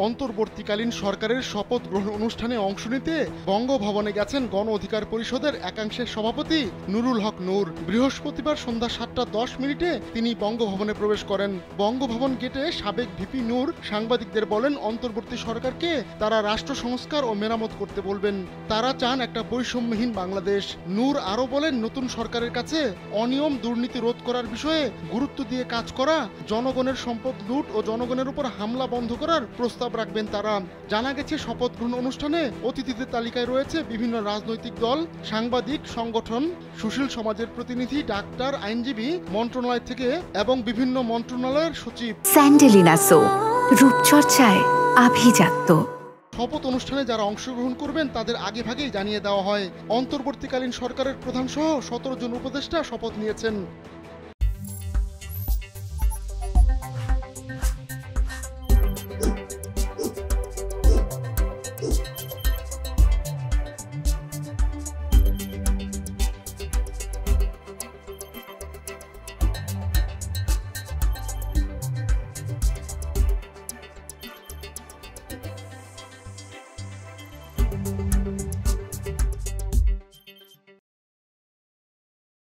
অন্তর্বর্তীকালীন সরকারের শপথ গ্রহণ অনুষ্ঠানে অংশ নিতে বঙ্গভবনে গেছেন গণ অধিকার পরিষদের একাংশের সভাপতি নুরুল হক নূর। বৃহস্পতিবার সন্ধ্যা 7:10 তিনি বঙ্গভবনে প্রবেশ করেন। বঙ্গভবন গেটে সাবেক ভিপি নূর সাংবাদিকদের বলেন, অন্তর্বর্তী সরকারকে তারা রাষ্ট্র সংস্কার ও মেরামত করতে বলবেন। তারা চান একটা বৈষম্যহীন বাংলাদেশ। নূর আরও বলেন, নতুন সরকারের কাছে অনিয়ম দুর্নীতি রোধ করার বিষয়ে গুরুত্ব দিয়ে কাজ করা, জনগণের সম্পদ লুট ও জনগণের উপর হামলা বন্ধ করার প্রস্তাব রাখবেন তারা। জানা গেছে, শপথ গ্রহণ অনুষ্ঠানে অতিথিদের তালিকায় রয়েছে বিভিন্ন রাজনৈতিক দল, সাংবাদিক সংগঠন, সুশীল সমাজের প্রতিনিধি, ডাক্তার, আইনজীবী, মন্ত্রণালয় থেকে এবং বিভিন্ন মন্ত্রণালয়ের সচিব। স্যান্ডেলিনা সো, রূপচর্চায় আভিজাত্য। শপথ অনুষ্ঠানে যারা অংশগ্রহণ করবেন তাদের আগেভাগেই জানিয়ে দেওয়া হয়। অন্তর্বর্তীকালীন সরকারের প্রধান সহ 17 জন উপদেষ্টা শপথ নিয়েছেন।